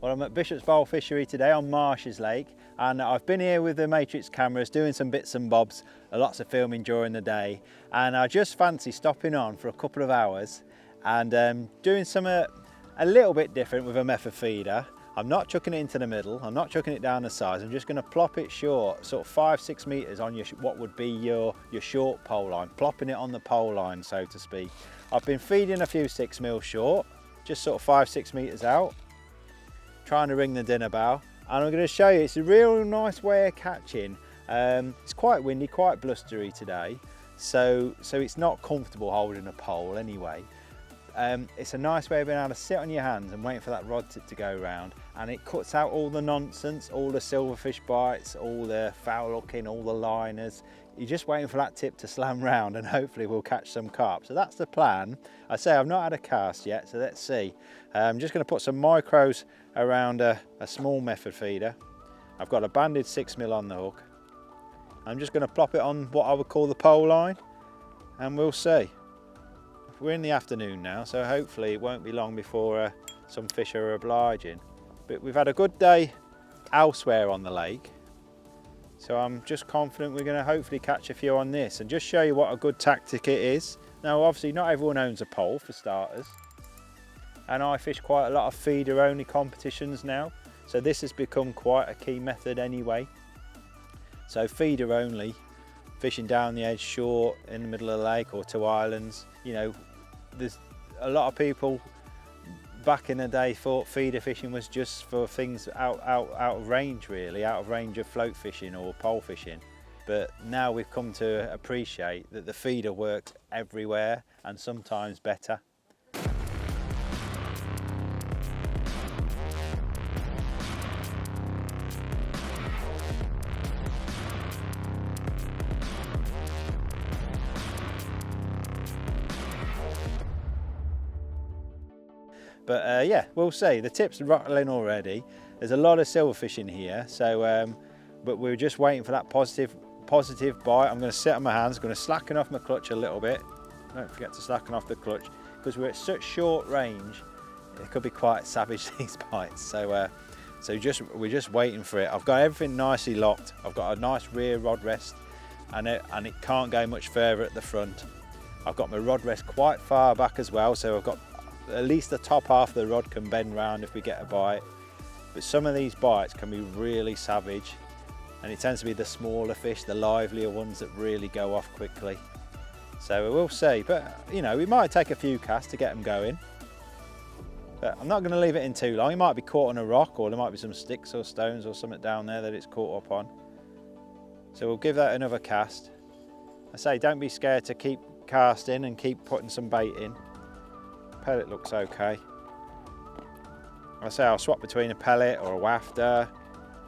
Well, I'm at Bishop's Bowl Fishery today on Marshes Lake, and I've been here with the Matrix cameras doing some bits and bobs, lots of filming during the day, and I just fancy stopping on for a couple of hours and doing something a little bit different with a method feeder. I'm not chucking it into the middle, I'm not chucking it down the sides, I'm just going to plop it short, sort of 5-6 metres on your what would be your short pole line, plopping it on the pole line, so to speak. I've been feeding a few 6mm short, just sort of 5-6 metres out, trying to ring the dinner bell, and I'm going to show you, it's a real nice way of catching. It's quite windy, quite blustery today, so it's not comfortable holding a pole anyway. It's a nice way of being able to sit on your hands and waiting for that rod tip to go round, and it cuts out all the nonsense, all the silverfish bites, all the foul hooking, all the liners. You're just waiting for that tip to slam round and hopefully we'll catch some carp. So that's the plan. I say I've not had a cast yet, so let's see. I'm just going to put some micros around a small method feeder. I've got a banded 6mm on the hook. I'm just going to plop it on what I would call the pole line, and we'll see. We're in the afternoon now, so hopefully it won't be long before some fish are obliging. But we've had a good day elsewhere on the lake, so I'm just confident we're going to hopefully catch a few on this and just show you what a good tactic it is. Now obviously not everyone owns a pole for starters, and I fish quite a lot of feeder only competitions now, so this has become quite a key method anyway. So feeder only, fishing down the edge short in the middle of the lake or to islands, you know, there's a lot of people back in the day thought feeder fishing was just for things out of range, really, out of range of float fishing or pole fishing. But now we've come to appreciate that the feeder works everywhere and sometimes better. But yeah, we'll see. The tip's rattling already. There's a lot of silverfish in here, so but we're just waiting for that positive bite. I'm going to sit on my hands, going to slacken off my clutch a little bit. Don't forget to slacken off the clutch, because we're at such short range, it could be quite savage, these bites. So we're just waiting for it. I've got everything nicely locked. I've got a nice rear rod rest, and it can't go much further at the front. I've got my rod rest quite far back as well, so I've got at least the top half of the rod can bend round if we get a bite. But some of these bites can be really savage, and it tends to be the smaller fish, the livelier ones, that really go off quickly. So we'll see, but you know, we might take a few casts to get them going. But I'm not going to leave it in too long. It might be caught on a rock, or there might be some sticks or stones or something down there that it's caught up on. So we'll give that another cast. I say, don't be scared to keep casting and keep putting some bait in. Pellet looks okay. I say I'll swap between a pellet or a wafter.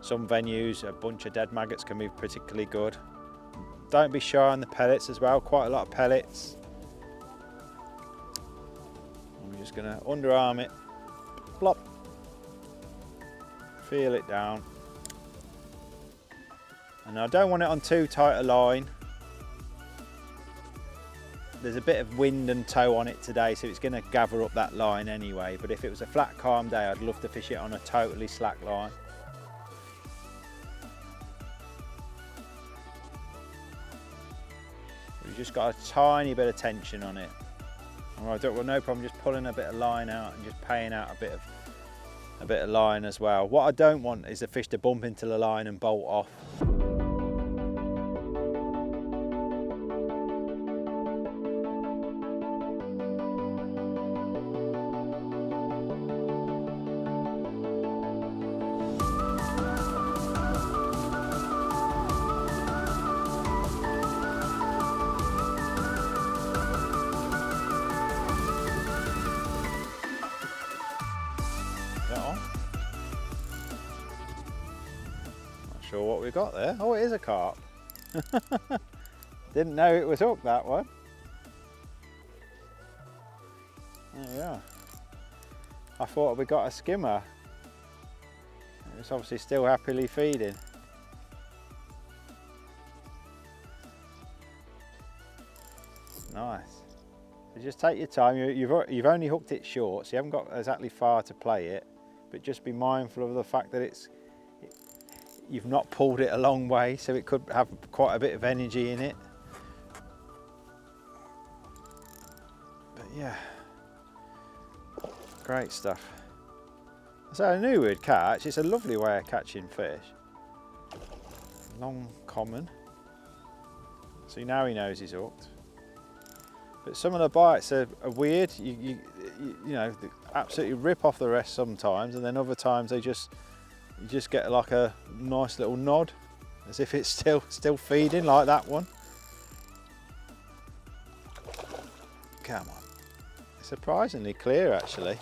Some venues, a bunch of dead maggots can be particularly good. Don't be shy on the pellets as well, quite a lot of pellets. I'm just going to underarm it, plop, feel it down. And I don't want it on too tight a line. There's a bit of wind and tow on it today, so it's going to gather up that line anyway. But if it was a flat, calm day, I'd love to fish it on a totally slack line. We've just got a tiny bit of tension on it. I've got no problem just pulling a bit of line out and just paying out a bit of line as well. What I don't want is the fish to bump into the line and bolt off. Not sure what we got there. Oh, it is a carp. Didn't know it was hooked, that one. There we are. I thought we got a skimmer. It's obviously still happily feeding. Nice. So just take your time. You've only hooked it short, so you haven't got exactly far to play it. but just be mindful of the fact that you've not pulled it a long way, so it could have quite a bit of energy in it. But yeah, great stuff. So I knew we'd catch. It's a lovely way of catching fish. Long common. So now he knows he's hooked. But some of the bites are weird. You know, they absolutely rip off the rest sometimes, and then other times you just get like a nice little nod, as if it's still feeding, like that one. Come on. It's surprisingly clear actually.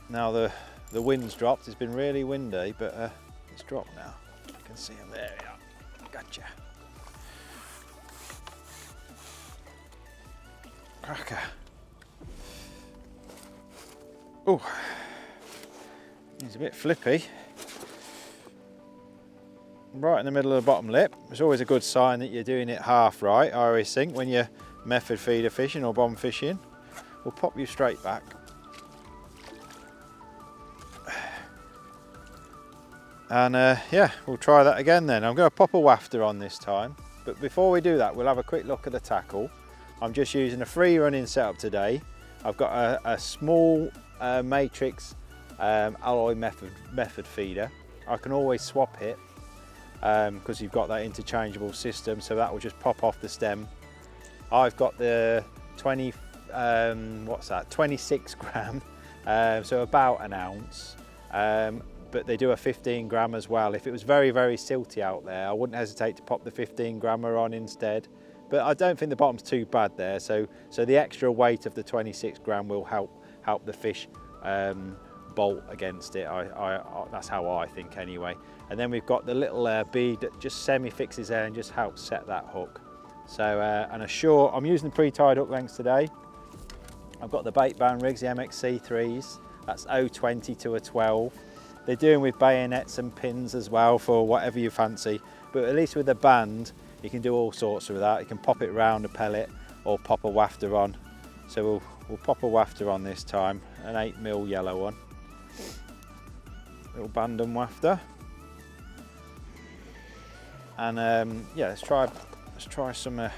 Now the wind's dropped. It's been really windy, but it's dropped now. You can see him there. Yeah. Gotcha. Cracker. Oh, he's a bit flippy. Right in the middle of the bottom lip. It's always a good sign that you're doing it half right, I always think, when you're method feeder fishing or bomb fishing. We'll pop you straight back. And yeah, we'll try that again then. I'm going to pop a wafter on this time, but before we do that, we'll have a quick look at the tackle. I'm just using a free running setup today. I've got a small Matrix alloy method feeder. I can always swap it because you've got that interchangeable system, so that will just pop off the stem. I've got the 26 gram, so about an ounce. But they do a 15 gram as well. If it was very, very silty out there, I wouldn't hesitate to pop the 15 grammer on instead. But I don't think the bottom's too bad there. So the extra weight of the 26 gram will help the fish bolt against it. That's how I think anyway. And then we've got the little bead that just semi-fixes there and just helps set that hook. So, and I'm using the pre-tied hook lengths today. I've got the bait band rigs, the MXC3s. That's 0.20 to a 12. They're doing with bayonets and pins as well for whatever you fancy. But at least with the band, you can do all sorts with that. You can pop it round a pellet or pop a wafter on. So we'll pop a wafter on this time, an 8mm yellow one. Little band and wafter. And yeah, let's try some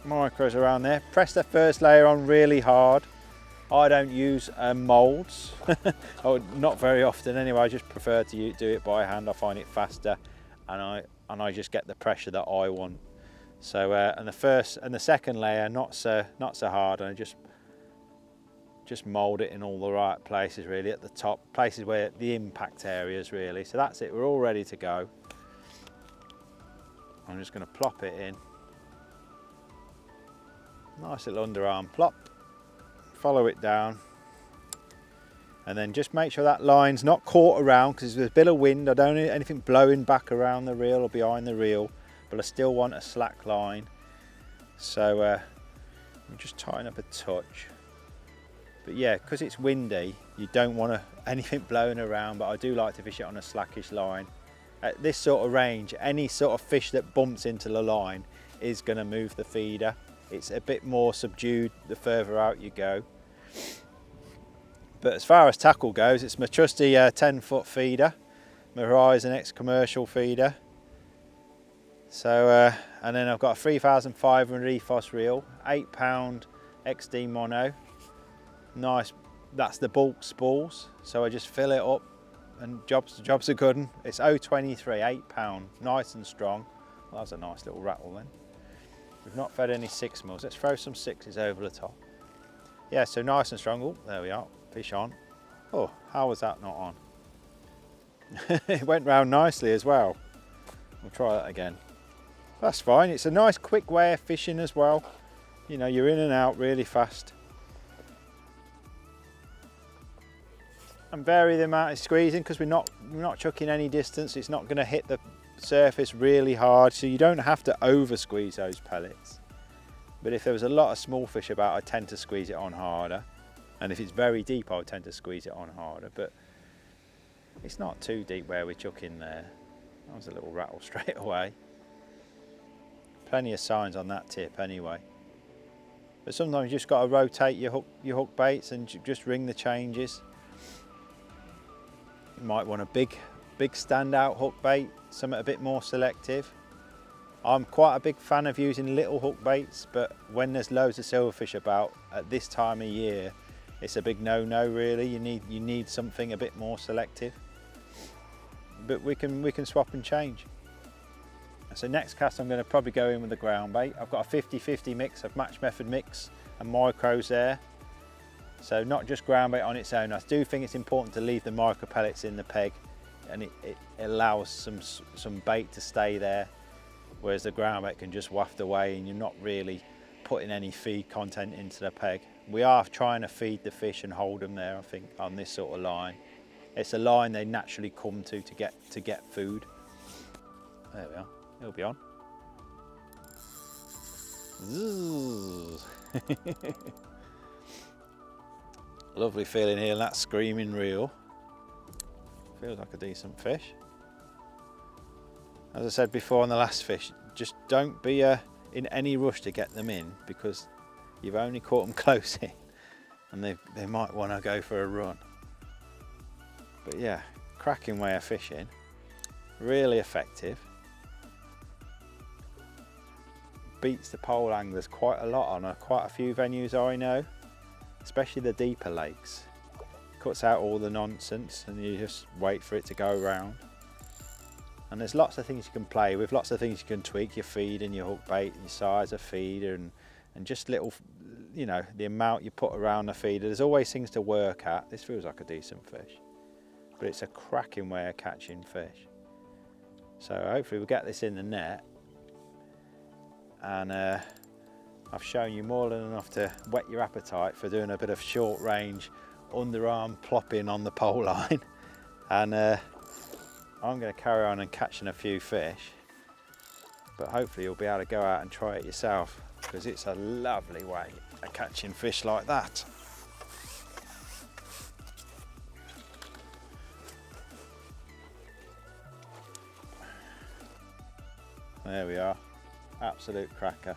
micros around there. Press the first layer on really hard. I don't use moulds, not very often anyway. I just prefer to do it by hand. I find it faster, and I just get the pressure that I want. So and the first and the second layer not so hard, and I just mould it in all the right places really, at the top, places where the impact areas really. So that's it. We're all ready to go. I'm just going to plop it in. Nice little underarm plop. Follow it down, and then just make sure that line's not caught around, because there's a bit of wind. I don't need anything blowing back around the reel or behind the reel, but I still want a slack line. So I'm just tighten up a touch. But yeah, because it's windy, you don't want anything blowing around, but I do like to fish it on a slackish line. At this sort of range, any sort of fish that bumps into the line is going to move the feeder. It's a bit more subdued the further out you go. But as far as tackle goes, it's my trusty 10-foot feeder, my Horizon X commercial feeder. So, and then I've got a 3500 EFOS reel, 8-pound XD mono. Nice, that's the bulk spools. So I just fill it up, and jobs are good. It's 0.23, 8-pound, nice and strong. Well, that's a nice little rattle then. We've not fed any 6mm. Let's throw some 6s over the top. Yeah, so nice and strong. Oh, there we are. Fish on. Oh, how was that not on? It went round nicely as well. We'll try that again. That's fine. It's a nice quick way of fishing as well. You know, you're in and out really fast. And vary the amount of squeezing, because we're not chucking any distance. It's not going to hit the surface really hard, so you don't have to over squeeze those pellets. But if there was a lot of small fish about, I tend to squeeze it on harder, and if it's very deep, I would tend to squeeze it on harder. But it's not too deep where we're chucking there. That was a little rattle straight away. Plenty of signs on that tip anyway. But sometimes you just got to rotate your hook baits and just ring the changes. You might want a big standout hook bait, something a bit more selective. I'm quite a big fan of using little hook baits, but when there's loads of silverfish about at this time of year, it's a big no-no really. You need something a bit more selective. But we can swap and change. So next cast I'm going to probably go in with the ground bait. I've got a 50-50 mix of match method mix and micros there. So not just ground bait on its own. I do think it's important to leave the micro pellets in the peg, and it allows some bait to stay there, whereas the ground bait can just waft away and you're not really putting any feed content into the peg. We are trying to feed the fish and hold them there, I think, on this sort of line. It's a line they naturally come to get food. There we are. It'll be on. Lovely feeling here, that screaming reel. Feels like a decent fish. As I said before on the last fish, just don't be in any rush to get them in, because you've only caught them close in and they might want to go for a run. But yeah, cracking way of fishing, really effective. Beats the pole anglers quite a lot on quite a few venues I know, especially the deeper lakes. Cuts out all the nonsense and you just wait for it to go around. And there's lots of things you can play with, lots of things you can tweak, your feed and your hook bait, your size of feeder, and just little, you know, the amount you put around the feeder. There's always things to work at. This feels like a decent fish, but it's a cracking way of catching fish. So hopefully we'll get this in the net. And I've shown you more than enough to whet your appetite for doing a bit of short range underarm plopping on the pole line. And I'm going to carry on and catching a few fish, but hopefully you'll be able to go out and try it yourself, because it's a lovely way of catching fish like that. There we are. Absolute cracker.